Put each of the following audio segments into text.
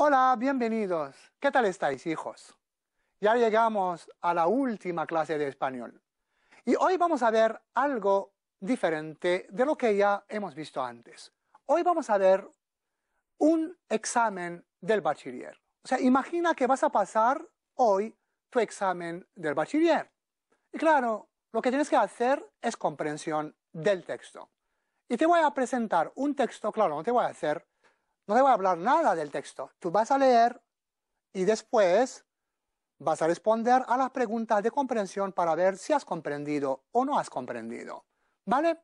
Hola, bienvenidos. ¿Qué tal estáis, hijos? Ya llegamos a la última clase de español. Y hoy vamos a ver algo diferente de lo que ya hemos visto antes. Hoy vamos a ver un examen del bachiller. O sea, imagina que vas a pasar hoy tu examen del bachiller. Y claro, lo que tienes que hacer es comprensión del texto. Y te voy a presentar un texto, claro, no te voy a hablar nada del texto. Tú vas a leer y después vas a responder a las preguntas de comprensión para ver si has comprendido o no has comprendido. ¿Vale?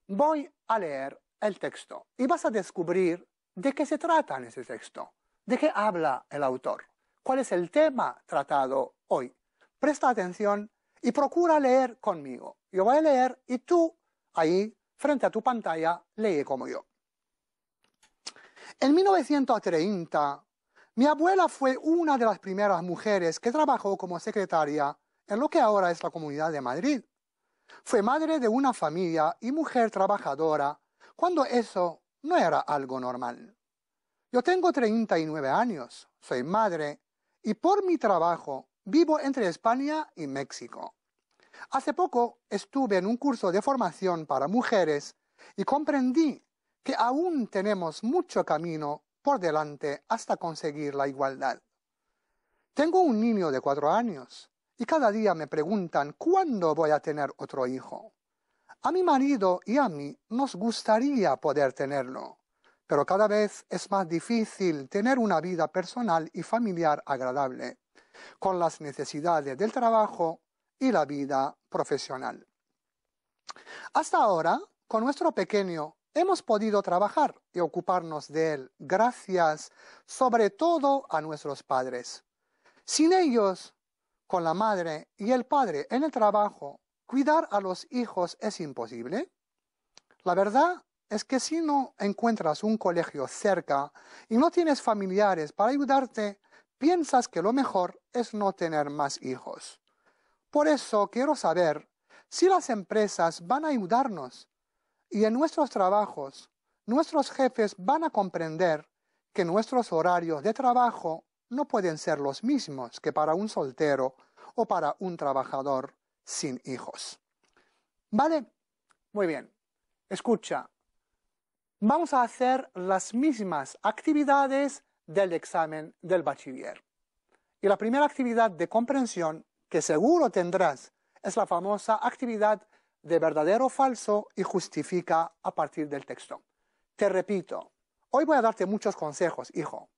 Voy a leer el texto y vas a descubrir de qué se trata en ese texto, de qué habla el autor, cuál es el tema tratado hoy. Presta atención y procura leer conmigo. Yo voy a leer y tú, ahí, frente a tu pantalla, lee como yo. En 1930, mi abuela fue una de las primeras mujeres que trabajó como secretaria en lo que ahora es la Comunidad de Madrid. Fue madre de una familia y mujer trabajadora cuando eso no era algo normal. Yo tengo 39 años, soy madre y por mi trabajo vivo entre España y México. Hace poco estuve en un curso de formación para mujeres y comprendí que aún tenemos mucho camino por delante hasta conseguir la igualdad. Tengo un niño de 4 años y cada día me preguntan cuándo voy a tener otro hijo. A mi marido y a mí nos gustaría poder tenerlo, pero cada vez es más difícil tener una vida personal y familiar agradable, con las necesidades del trabajo y la vida profesional. Hasta ahora, con nuestro pequeño, hemos podido trabajar y ocuparnos de él, gracias sobre todo a nuestros padres. Sin ellos, con la madre y el padre en el trabajo, cuidar a los hijos es imposible. La verdad es que si no encuentras un colegio cerca y no tienes familiares para ayudarte, piensas que lo mejor es no tener más hijos. Por eso quiero saber si las empresas van a ayudarnos y en nuestros trabajos, nuestros jefes van a comprender que nuestros horarios de trabajo no pueden ser los mismos que para un soltero o para un trabajador sin hijos. ¿Vale? Muy bien. Escucha. Vamos a hacer las mismas actividades del examen del bachiller. Y la primera actividad de comprensión que seguro tendrás es la famosa actividad de verdadero o falso y justifica a partir del texto. Te repito, hoy voy a darte muchos consejos, hijo.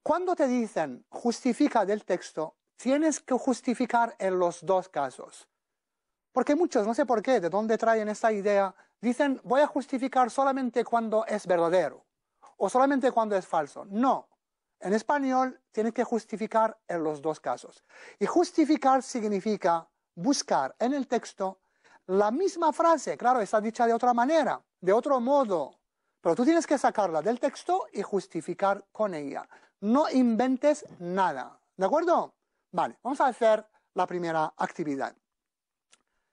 Cuando te dicen justifica del texto, tienes que justificar en los dos casos. Porque muchos, no sé por qué, de dónde traen esta idea, dicen voy a justificar solamente cuando es verdadero o solamente cuando es falso. No. En español tienes que justificar en los dos casos. Y justificar significa buscar en el texto la misma frase, claro, está dicha de otra manera, de otro modo, pero tú tienes que sacarla del texto y justificar con ella. No inventes nada, ¿de acuerdo? Vale, vamos a hacer la primera actividad.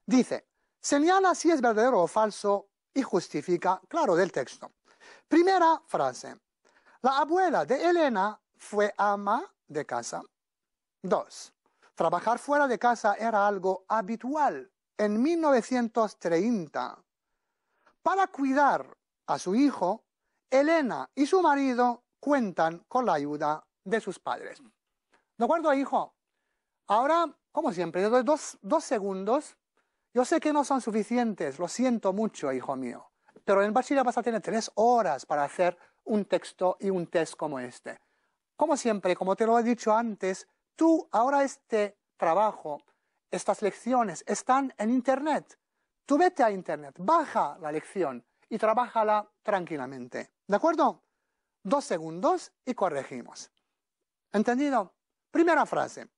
Dice, señala si es verdadero o falso y justifica, claro, del texto. Primera frase. La abuela de Elena fue ama de casa. 2. Trabajar fuera de casa era algo habitual en 1930. Para cuidar a su hijo, Elena y su marido cuentan con la ayuda de sus padres. ¿De acuerdo, hijo? Ahora, como siempre, te doy dos segundos. Yo sé que no son suficientes, lo siento mucho, hijo mío, pero en bachiller vas a tener 3 horas para hacer un texto y un test como este. Como siempre, como te lo he dicho antes, tú ahora este trabajo, estas lecciones están en Internet. Tú vete a Internet, baja la lección y trabájala tranquilamente. ¿De acuerdo? 2 segundos y corregimos. ¿Entendido? Primera frase.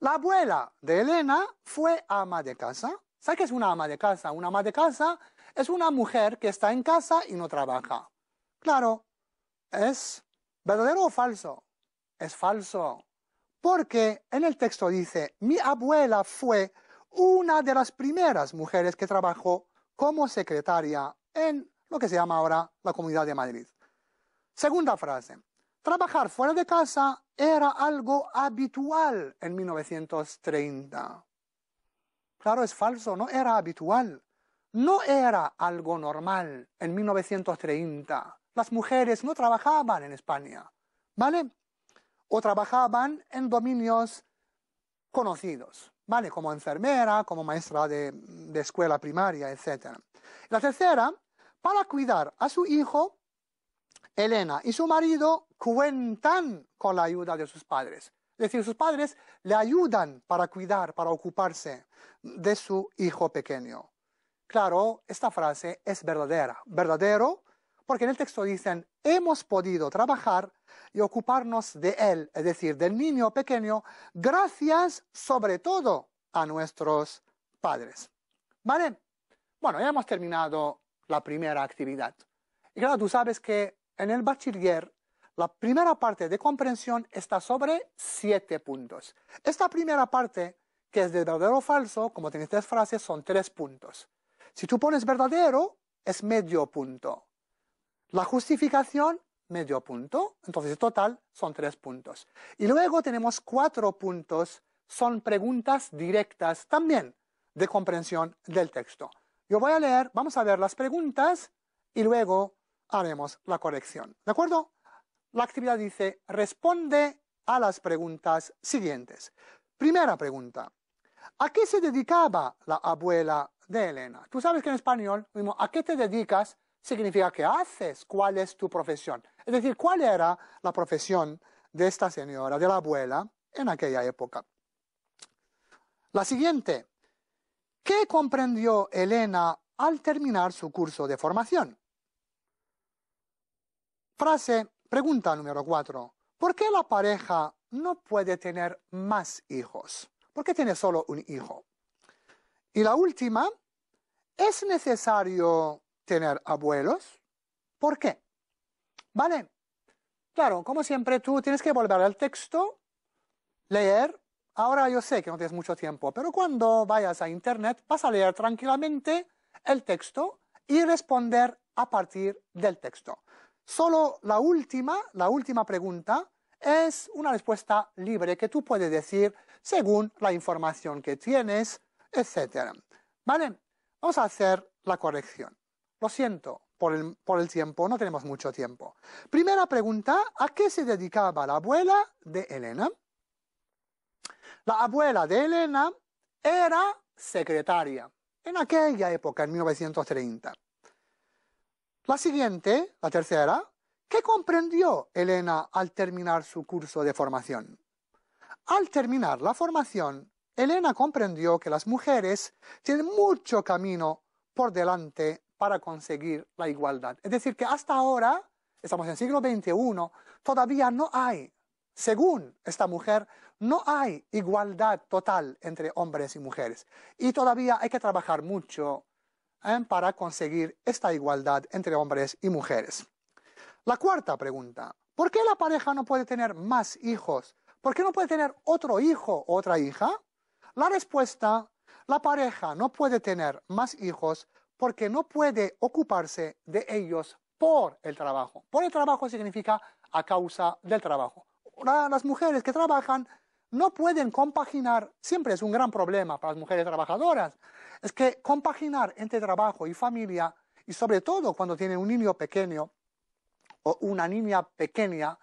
La abuela de Elena fue ama de casa. ¿Sabes qué es una ama de casa? Una ama de casa es una mujer que está en casa y no trabaja. Claro, ¿es verdadero o falso? Es falso. Porque en el texto dice, mi abuela fue una de las primeras mujeres que trabajó como secretaria en lo que se llama ahora la Comunidad de Madrid. Segunda frase. trabajar fuera de casa era algo habitual en 1930. Claro, es falso, no era habitual. No era algo normal en 1930. Las mujeres no trabajaban en España, ¿vale? O trabajaban en dominios conocidos, ¿vale? Como enfermera, como maestra de escuela primaria, etc. La tercera, para cuidar a su hijo, Elena y su marido cuentan con la ayuda de sus padres. Es decir, sus padres le ayudan para cuidar, para ocuparse de su hijo pequeño. Claro, esta frase es verdadera. Verdadero, porque en el texto dicen, hemos podido trabajar y ocuparnos de él, es decir, del niño pequeño, gracias sobre todo a nuestros padres. ¿Vale? Bueno, ya hemos terminado la primera actividad. Y claro, tú sabes que en el bachiller la primera parte de comprensión está sobre 7 puntos. Esta primera parte, que es de verdadero o falso, como tienes 3 frases, son 3 puntos. Si tú pones verdadero, es medio punto. La justificación, medio punto. Entonces, en total, son 3 puntos. Y luego tenemos 4 puntos, son preguntas directas también de comprensión del texto. Yo voy a leer, vamos a ver las preguntas y luego haremos la corrección. ¿De acuerdo? La actividad dice, responde a las preguntas siguientes. Primera pregunta. ¿A qué se dedicaba la abuela de Elena? Tú sabes que en español, ¿a qué te dedicas? Significa ¿qué haces? ¿Cuál es tu profesión? Es decir, ¿cuál era la profesión de esta señora, de la abuela, en aquella época? La siguiente. ¿Qué comprendió Elena al terminar su curso de formación? Pregunta número 4. ¿Por qué la pareja no puede tener más hijos? ¿Por qué tiene solo un hijo? Y la última, ¿es necesario tener abuelos? ¿Por qué? ¿Vale? Claro, como siempre tú tienes que volver al texto, leer. Ahora yo sé que no tienes mucho tiempo, pero cuando vayas a internet vas a leer tranquilamente el texto y responder a partir del texto. Solo la última pregunta es una respuesta libre que tú puedes decir según la información que tienes, etc. ¿Vale? Vamos a hacer la corrección. Lo siento por el tiempo, no tenemos mucho tiempo. Primera pregunta, ¿a qué se dedicaba la abuela de Elena? La abuela de Elena era secretaria en aquella época, en 1930. La siguiente, la tercera, ¿qué comprendió Elena al terminar su curso de formación? Al terminar la formación, Elena comprendió que las mujeres tienen mucho camino por delante para conseguir la igualdad. Es decir, que hasta ahora, estamos en el siglo XXI, todavía no hay, según esta mujer, no hay igualdad total entre hombres y mujeres. Y todavía hay que trabajar mucho para conseguir esta igualdad entre hombres y mujeres. La cuarta pregunta, ¿por qué la pareja no puede tener más hijos? ¿Por qué no puede tener otro hijo o otra hija? La respuesta, la pareja no puede tener más hijos porque no puede ocuparse de ellos por el trabajo. Por el trabajo significa a causa del trabajo. Las mujeres que trabajan no pueden compaginar, siempre es un gran problema para las mujeres trabajadoras, es que compaginar entre trabajo y familia, y sobre todo cuando tienen un niño pequeño o una niña pequeña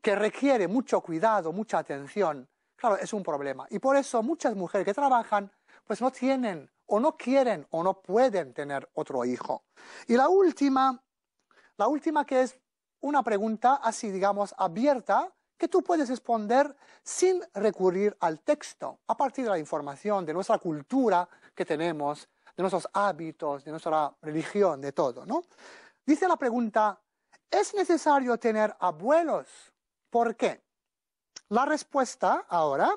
que requiere mucho cuidado, mucha atención, claro, es un problema. Y por eso muchas mujeres que trabajan, pues no tienen, o no quieren, o no pueden tener otro hijo. Y la última que es una pregunta así, digamos, abierta, que tú puedes responder sin recurrir al texto, a partir de la información, de nuestra cultura que tenemos, de nuestros hábitos, de nuestra religión, de todo, ¿no? Dice la pregunta, ¿es necesario tener abuelos? ¿Por qué? La respuesta ahora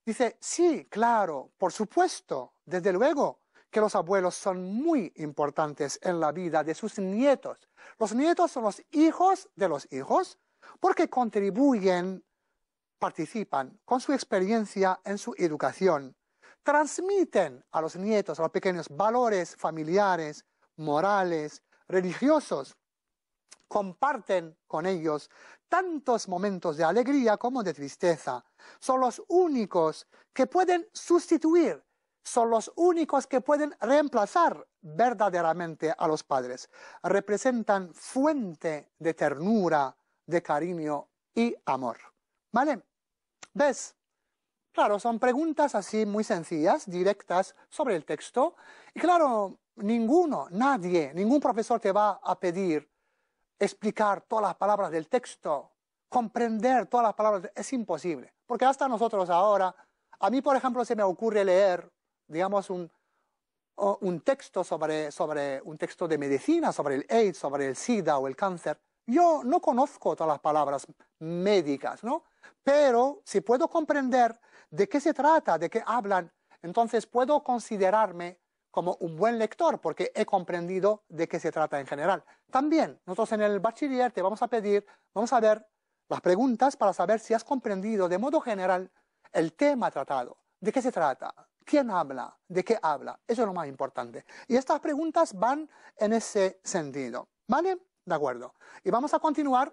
dice, sí, claro, por supuesto, desde luego que los abuelos son muy importantes en la vida de sus nietos. Los nietos son los hijos de los hijos porque contribuyen, participan con su experiencia en su educación, transmiten a los nietos, a los pequeños, valores familiares, morales, religiosos. comparten con ellos tantos momentos de alegría como de tristeza. Son los únicos que pueden sustituir, son los únicos que pueden reemplazar verdaderamente a los padres. Representan fuente de ternura, de cariño y amor. ¿Vale? ¿Ves? Claro, son preguntas así muy sencillas, directas sobre el texto. Y claro, ningún profesor te va a pedir explicar todas las palabras del texto, comprender todas las palabras. Es imposible. Porque hasta nosotros ahora, a mí por ejemplo se me ocurre leer, digamos, un texto un texto de medicina, sobre el AIDS, sobre el SIDA o el cáncer. Yo no conozco todas las palabras médicas, ¿no? Pero si puedo comprender de qué se trata, de qué hablan, entonces puedo considerarme como un buen lector porque he comprendido de qué se trata en general. También, nosotros en el bachiller te vamos a pedir, vamos a ver las preguntas para saber si has comprendido de modo general el tema tratado, de qué se trata, quién habla, de qué habla. Eso es lo más importante. Y estas preguntas van en ese sentido. ¿Vale? De acuerdo. Y vamos a continuar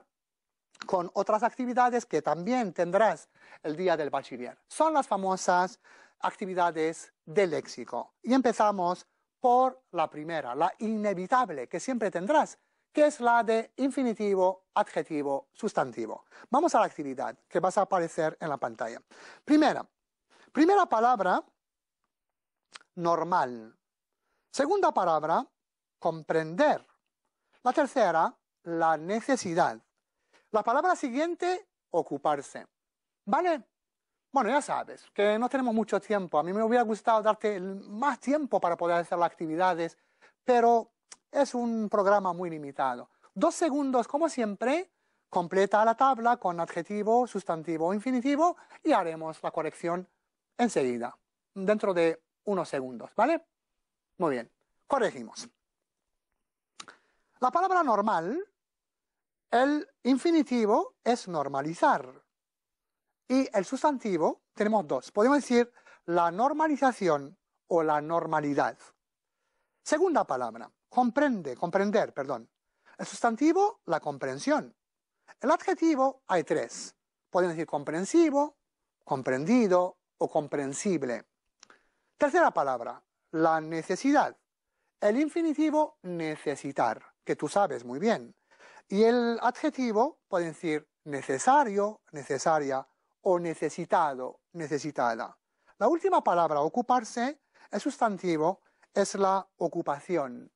con otras actividades que también tendrás el día del bachiller. Son las famosas actividades de léxico. Y empezamos por la primera, la inevitable, que siempre tendrás, que es la de infinitivo, adjetivo, sustantivo. Vamos a la actividad que vas a aparecer en la pantalla. Primera palabra, normal. Segunda palabra, comprender. La tercera, la necesidad. La palabra siguiente, ocuparse. ¿Vale? Bueno, ya sabes que no tenemos mucho tiempo. A mí me hubiera gustado darte más tiempo para poder hacer las actividades, pero es un programa muy limitado. 2 segundos, como siempre, completa la tabla con adjetivo, sustantivo o infinitivo y haremos la corrección enseguida, dentro de unos segundos, ¿vale? Muy bien, corregimos. La palabra normal, el infinitivo es normalizar. Y el sustantivo, tenemos 2. Podemos decir la normalización o la normalidad. Segunda palabra, comprender. El sustantivo, la comprensión. El adjetivo, hay 3. Podemos decir comprensivo, comprendido o comprensible. Tercera palabra, la necesidad. El infinitivo, necesitar, que tú sabes muy bien. Y el adjetivo, pueden decir necesario, necesaria o necesitado, necesitada. La última palabra, ocuparse, el sustantivo es la ocupación.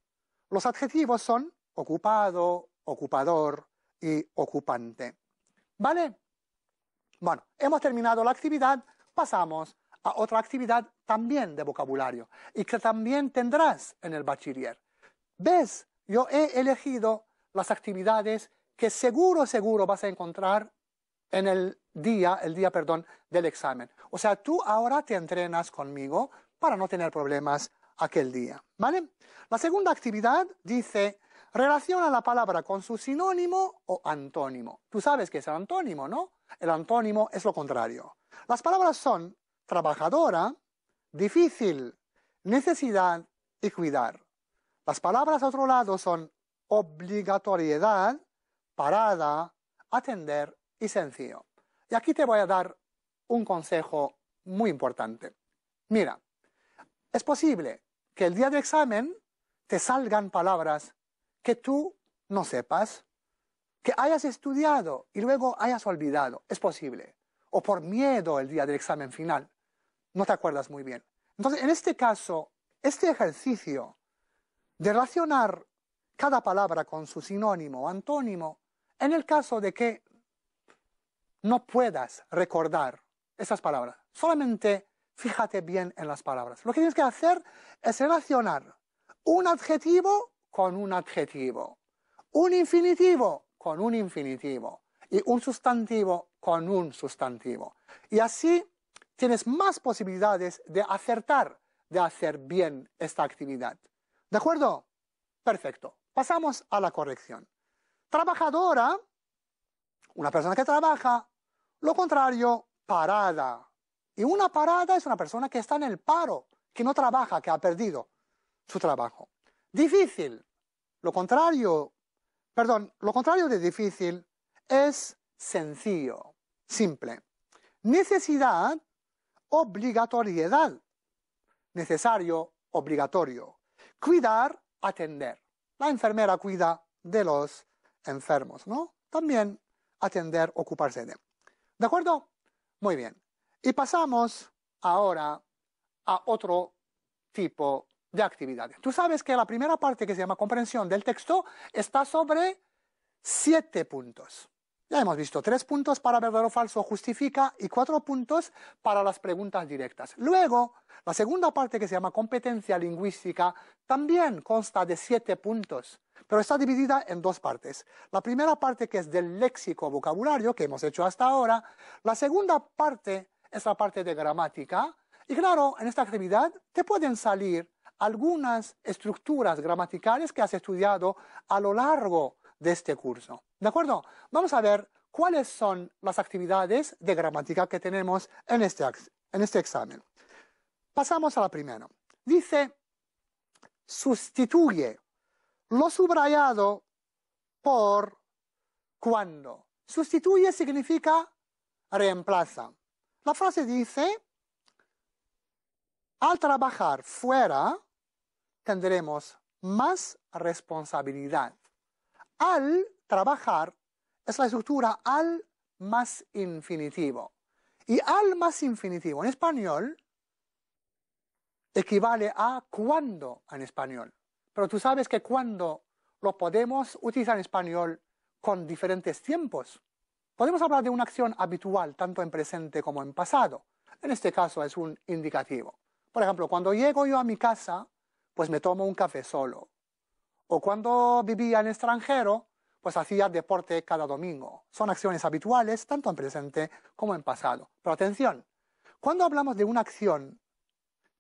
Los adjetivos son ocupado, ocupador y ocupante. ¿Vale? Bueno, hemos terminado la actividad, pasamos a otra actividad también de vocabulario y que también tendrás en el bachiller. ¿Ves? Yo he elegido las actividades que seguro vas a encontrar en el día del examen. O sea, tú ahora te entrenas conmigo para no tener problemas aquel día, ¿vale? La segunda actividad dice, relaciona la palabra con su sinónimo o antónimo. Tú sabes que es el antónimo, ¿no? El antónimo es lo contrario. Las palabras son trabajadora, difícil, necesidad y cuidar. Las palabras a otro lado son obligatoriedad, parada, atender y sencillo. Y aquí te voy a dar un consejo muy importante. Mira, es posible que el día del examen te salgan palabras que tú no sepas, que hayas estudiado y luego hayas olvidado. Es posible. O por miedo el día del examen final. No te acuerdas muy bien. Entonces, en este caso, este ejercicio de relacionar cada palabra con su sinónimo o antónimo, en el caso de que no puedas recordar esas palabras, solamente fíjate bien en las palabras. Lo que tienes que hacer es relacionar un adjetivo con un adjetivo, un infinitivo con un infinitivo y un sustantivo con un sustantivo. Y así tienes más posibilidades de acertar, de hacer bien esta actividad. ¿De acuerdo? Perfecto. Pasamos a la corrección. Trabajadora, una persona que trabaja. Lo contrario, parada. Y una parada es una persona que está en el paro, que no trabaja, que ha perdido su trabajo. Difícil. Lo contrario, Perdón, lo contrario de difícil es sencillo, simple. Necesidad, obligatoriedad. Necesario, obligatorio. Cuidar, atender. La enfermera cuida de los enfermos, ¿no? También atender, ocuparse de. ¿De acuerdo? Muy bien. Y pasamos ahora a otro tipo de actividades. Tú sabes que la primera parte, que se llama comprensión del texto, está sobre 7 puntos. Ya hemos visto 3 puntos para verdadero o falso, justifica, y 4 puntos para las preguntas directas. Luego, la segunda parte, que se llama competencia lingüística, también consta de 7 puntos, pero está dividida en 2 partes. La primera parte, que es del léxico vocabulario, que hemos hecho hasta ahora. La segunda parte es la parte de gramática. Y claro, en esta actividad te pueden salir algunas estructuras gramaticales que has estudiado a lo largo de este curso. ¿De acuerdo? Vamos a ver cuáles son las actividades de gramática que tenemos en este examen. Pasamos a la primera. Dice, sustituye lo subrayado por cuando. Sustituye significa reemplaza. La frase dice, al trabajar fuera tendremos más responsabilidad. Al trabajar es la estructura al más infinitivo. Y al más infinitivo en español equivale a cuando en español. Pero tú sabes que cuando lo podemos utilizar en español con diferentes tiempos. Podemos hablar de una acción habitual tanto en presente como en pasado. En este caso es un indicativo. Por ejemplo, cuando llego yo a mi casa, pues me tomo un café solo. O cuando vivía en extranjero, pues hacía deporte cada domingo. Son acciones habituales, tanto en presente como en pasado. Pero atención, cuando hablamos de una acción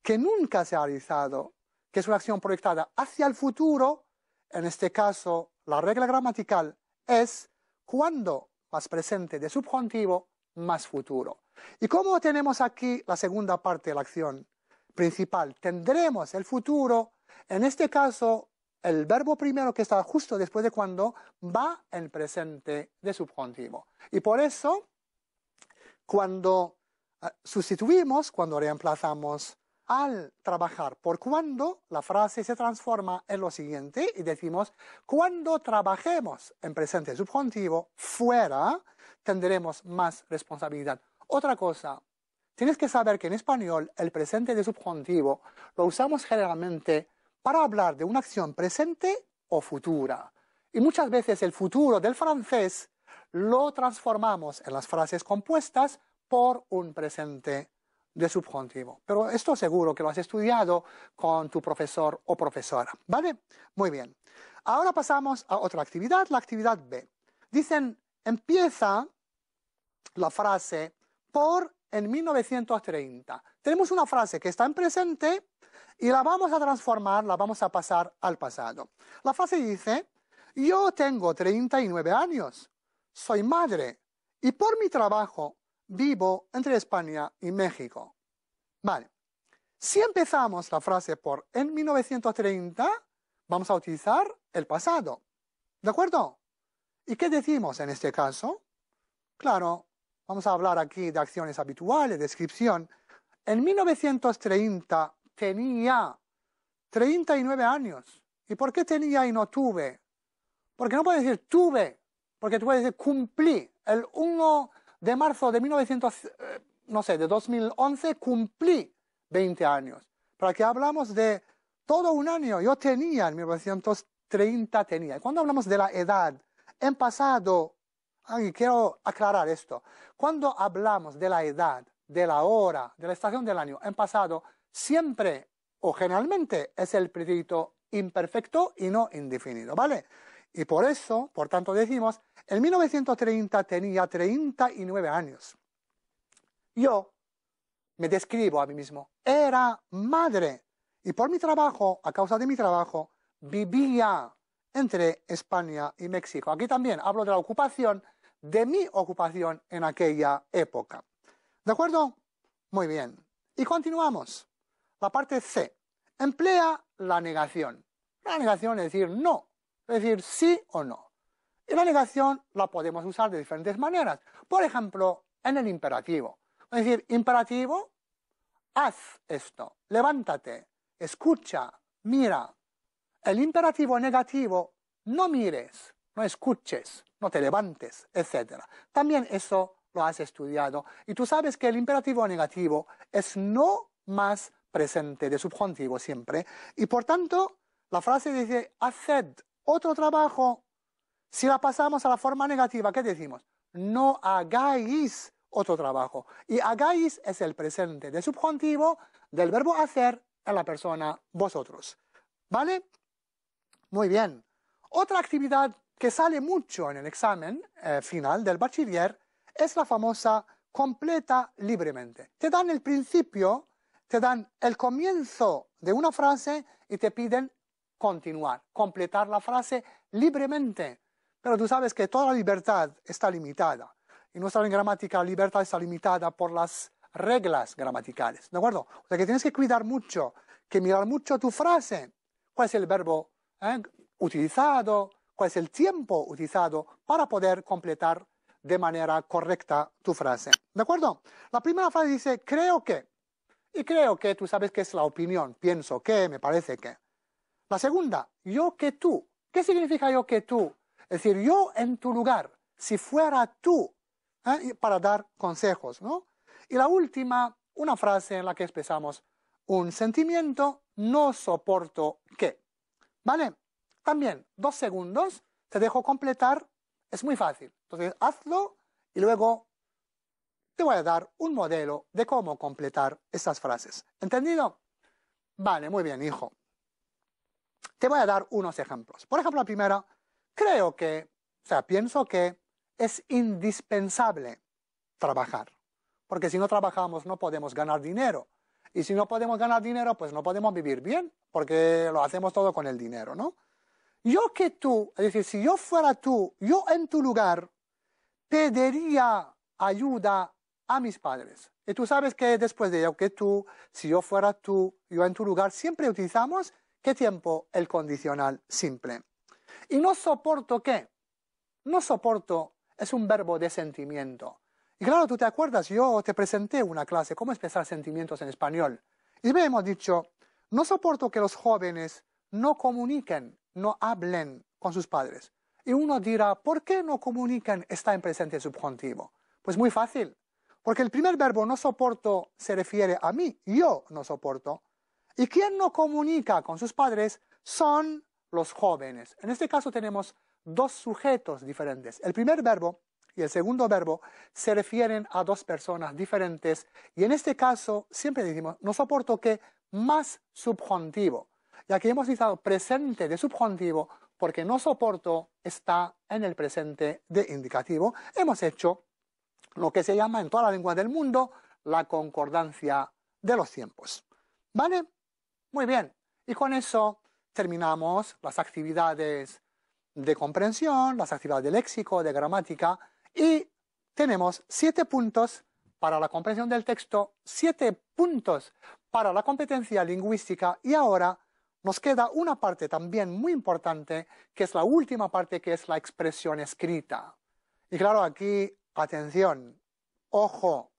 que nunca se ha realizado, que es una acción proyectada hacia el futuro, en este caso, la regla gramatical es cuando más presente de subjuntivo más futuro. Y como tenemos aquí la segunda parte de la acción principal, tendremos el futuro, en este caso, el verbo primero que está justo después de cuando va en presente de subjuntivo. Y por eso, cuando sustituimos, cuando reemplazamos al trabajar por cuando, la frase se transforma en lo siguiente y decimos, cuando trabajemos en presente subjuntivo fuera, tendremos más responsabilidad. Otra cosa, tienes que saber que en español el presente de subjuntivo lo usamos generalmente para hablar de una acción presente o futura. Y muchas veces el futuro del francés lo transformamos en las frases compuestas por un presente de subjuntivo. Pero esto seguro que lo has estudiado con tu profesor o profesora, ¿vale? Muy bien. Ahora pasamos a otra actividad, la actividad B. Dicen, empieza la frase por en 1930. Tenemos una frase que está en presente y la vamos a transformar, la vamos a pasar al pasado. La frase dice, yo tengo 39 años, soy madre y por mi trabajo vivo entre España y México. Vale. Si empezamos la frase por en 1930, vamos a utilizar el pasado. ¿De acuerdo? ¿Y qué decimos en este caso? Claro, vamos a hablar aquí de acciones habituales, descripción. En 1930 tenía 39 años. ¿Y por qué tenía y no tuve? Porque no puedes decir tuve, porque tú puedes decir cumplí. El 1 de marzo de 2011 cumplí 20 años. Pero aquí hablamos de todo un año. Yo tenía, en 1930 tenía. Y cuando hablamos de la edad, en pasado, quiero aclarar esto. Cuando hablamos de la edad, de la hora, de la estación del año, en pasado, siempre o generalmente es el pretérito imperfecto y no indefinido, ¿vale? Y por eso, por tanto, decimos, en 1930 tenía 39 años. Yo me describo a mí mismo, era madre y por mi trabajo, a causa de mi trabajo, vivía entre España y México. Aquí también hablo de la ocupación, de mi ocupación en aquella época. ¿De acuerdo? Muy bien. Y continuamos. La parte C. Emplea la negación. La negación es decir no, es decir sí o no. Y la negación la podemos usar de diferentes maneras. Por ejemplo, en el imperativo. Es decir, imperativo, haz esto, levántate, escucha, mira. El imperativo negativo, no mires, no escuches, no te levantes, etc. También eso lo has estudiado. Y tú sabes que el imperativo negativo es no más presente de subjuntivo siempre. Y por tanto, la frase dice, haced otro trabajo. Si la pasamos a la forma negativa, ¿qué decimos? No hagáis otro trabajo. Y hagáis es el presente de subjuntivo del verbo hacer en la persona vosotros. ¿Vale? Muy bien. Otra actividad que sale mucho en el examen final del bachiller es la famosa completa libremente. Te dan el principio, te dan el comienzo de una frase y te piden continuar, completar la frase libremente. Pero tú sabes que toda la libertad está limitada. Y nuestra gramática, la libertad está limitada por las reglas gramaticales, ¿de acuerdo? O sea que tienes que cuidar mucho, que mirar mucho tu frase. ¿Cuál es el verbo utilizado? ¿Cuál es el tiempo utilizado para poder completar de manera correcta tu frase? ¿De acuerdo? La primera frase dice, creo que. Y creo que tú sabes que es la opinión. Pienso que, me parece que. La segunda, yo que tú. ¿Qué significa yo que tú? Es decir, yo en tu lugar, si fuera tú, para dar consejos, ¿no? Y la última, una frase en la que expresamos un sentimiento, no soporto que. ¿Vale? También, 2 segundos, te dejo completar, es muy fácil. Entonces, hazlo y luego te voy a dar un modelo de cómo completar estas frases. ¿Entendido? Vale, muy bien, hijo. Te voy a dar unos ejemplos. Por ejemplo, la primera, creo que, o sea, pienso que es indispensable trabajar. Porque si no trabajamos no podemos ganar dinero. Y si no podemos ganar dinero, pues no podemos vivir bien, porque lo hacemos todo con el dinero, ¿no? Yo que tú, es decir, si yo fuera tú, yo en tu lugar, pediría ayuda a mis padres. Y tú sabes que después de yo que tú, si yo fuera tú, yo en tu lugar, siempre utilizamos, ¿qué tiempo? El condicional simple. Y no soporto ¿qué? No soporto es un verbo de sentimiento. Y claro, tú te acuerdas, yo te presenté una clase, cómo expresar sentimientos en español. Y me hemos dicho, no soporto que los jóvenes no comuniquen, no hablen con sus padres. Y uno dirá, ¿por qué no comunican? Está en presente subjuntivo. Pues muy fácil, porque el primer verbo no soporto se refiere a mí, yo no soporto. Y quien no comunica con sus padres son los jóvenes. En este caso tenemos 2 sujetos diferentes. El primer verbo y el segundo verbo se refieren a 2 personas diferentes y en este caso siempre decimos no soporto que más subjuntivo, ya que hemos utilizado presente de subjuntivo porque no soporto está en el presente de indicativo. Hemos hecho lo que se llama en toda la lengua del mundo la concordancia de los tiempos. ¿Vale? Muy bien. Y con eso terminamos las actividades de comprensión, las actividades de léxico, de gramática, y tenemos 7 puntos para la comprensión del texto, 7 puntos para la competencia lingüística, y ahora nos queda una parte también muy importante, que es la última parte, que es la expresión escrita. Y claro, aquí, atención, ojo,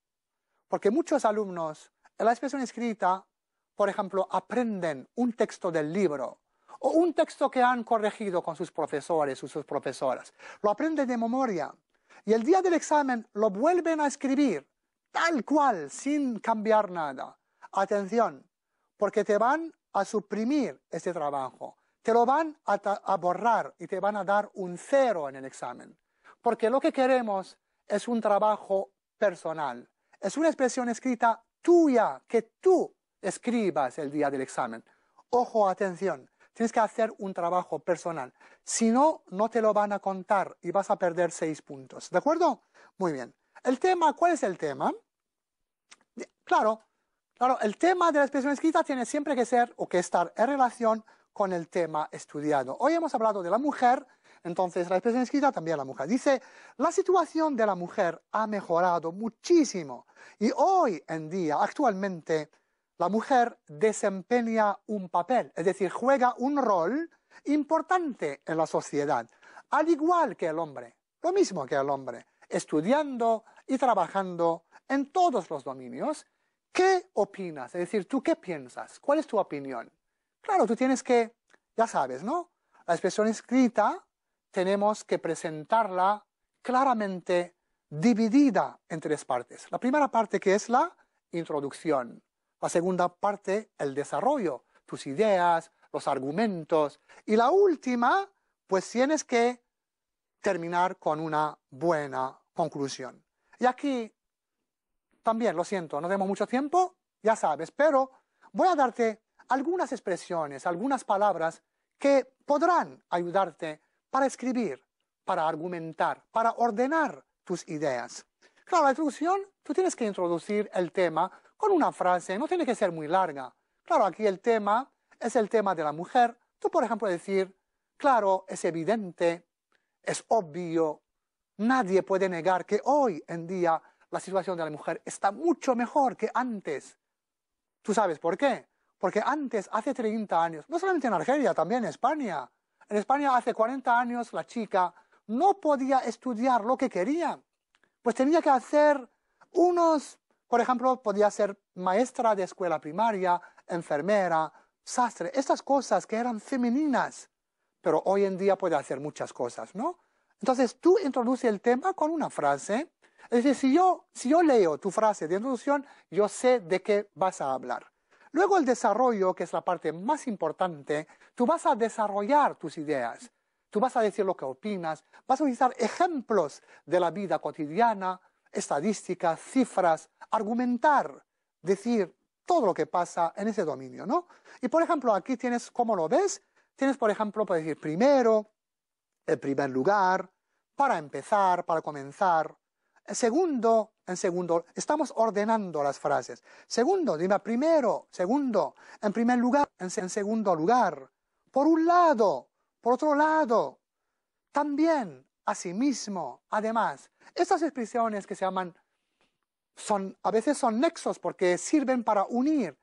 porque muchos alumnos en la expresión escrita, por ejemplo, aprenden un texto del libro, o un texto que han corregido con sus profesores o sus profesoras. Lo aprenden de memoria. Y el día del examen lo vuelven a escribir, tal cual, sin cambiar nada. Atención, porque te van a suprimir este trabajo. Te lo van a borrar y te van a dar un 0 en el examen. Porque lo que queremos es un trabajo personal. Es una expresión escrita tuya, que tú escribas el día del examen. Ojo, atención. Tienes que hacer un trabajo personal. Si no, no te lo van a contar y vas a perder 6 puntos. ¿De acuerdo? Muy bien. El tema, ¿cuál es el tema? Claro, el tema de la expresión escrita tiene siempre que ser o que estar en relación con el tema estudiado. Hoy hemos hablado de la mujer, entonces la expresión escrita también la mujer. Dice, la situación de la mujer ha mejorado muchísimo y hoy en día, actualmente, la mujer desempeña un papel, es decir, juega un rol importante en la sociedad. al igual que el hombre, lo mismo que el hombre, estudiando y trabajando en todos los dominios. ¿Qué opinas? Es decir, ¿tú qué piensas? ¿Cuál es tu opinión? Claro, tú tienes que, ya sabes, ¿no? La expresión escrita tenemos que presentarla claramente dividida en tres partes. La primera parte, que es la introducción. La segunda parte, el desarrollo, tus ideas, los argumentos. Y la última, pues tienes que terminar con una buena conclusión. Y aquí también, lo siento, no tenemos mucho tiempo, ya sabes, pero voy a darte algunas expresiones, algunas palabras que podrán ayudarte para escribir, para argumentar, para ordenar tus ideas. Claro, la introducción, tú tienes que introducir el tema con una frase, no tiene que ser muy larga. Claro, aquí el tema es el tema de la mujer. Tú, por ejemplo, decir, claro, es evidente, es obvio, nadie puede negar que hoy en día la situación de la mujer está mucho mejor que antes. ¿Tú sabes por qué? Porque antes, hace 30 años, no solamente en Argelia, también en España. En España hace 40 años la chica no podía estudiar lo que quería. Pues tenía que hacer por ejemplo, podía ser maestra de escuela primaria, enfermera, sastre, estas cosas que eran femeninas. Pero hoy en día puede hacer muchas cosas, ¿no? Entonces tú introduces el tema con una frase. Es decir, si yo leo tu frase de introducción, yo sé de qué vas a hablar. Luego el desarrollo, que es la parte más importante, tú vas a desarrollar tus ideas. Tú vas a decir lo que opinas, vas a utilizar ejemplos de la vida cotidiana, estadísticas, cifras, argumentar, decir todo lo que pasa en ese dominio, ¿no? Y por ejemplo, aquí tienes, ¿cómo lo ves? Tienes, por ejemplo, puedes decir primero, en primer lugar, para empezar, para comenzar. En segundo, estamos ordenando las frases. Segundo, dime primero, segundo, en primer lugar, en segundo lugar. Por un lado, por otro lado, también, asimismo, además. Estas expresiones que se llaman, a veces son nexos porque sirven para unir,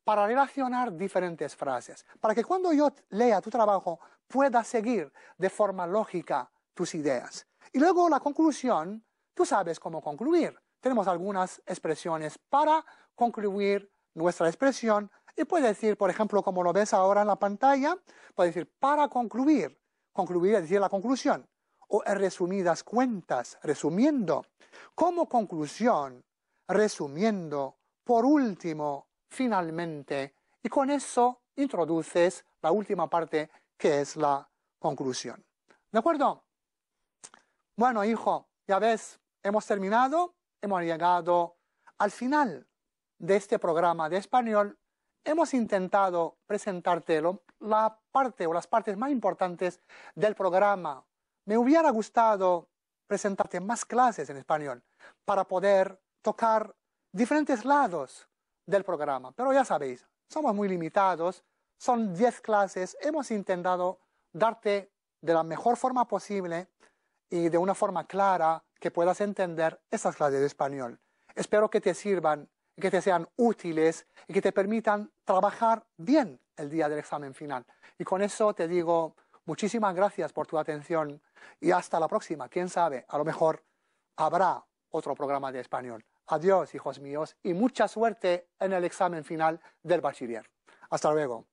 para relacionar diferentes frases, para que cuando yo lea tu trabajo pueda seguir de forma lógica tus ideas. Y luego la conclusión, tú sabes cómo concluir. Tenemos algunas expresiones para concluir nuestra expresión y puede decir, por ejemplo, como lo ves ahora en la pantalla, puede decir para concluir. Concluir es decir la conclusión. O en resumidas cuentas, resumiendo. Como conclusión, resumiendo, por último, finalmente, y con eso introduces la última parte que es la conclusión. ¿De acuerdo? Bueno, hijo, ya ves, hemos terminado, hemos llegado al final de este programa de español. Hemos intentado presentarte la parte o las partes más importantes del programa. Me hubiera gustado presentarte más clases en español para poder tocar diferentes lados del programa. Pero ya sabéis, somos muy limitados, son 10 clases, hemos intentado darte de la mejor forma posible y de una forma clara que puedas entender estas clases de español. Espero que te sirvan, que te sean útiles y que te permitan trabajar bien el día del examen final. Y con eso te digo muchísimas gracias por tu atención y hasta la próxima. Quién sabe, a lo mejor habrá otro programa de español. Adiós, hijos míos, y mucha suerte en el examen final del bachiller. Hasta luego.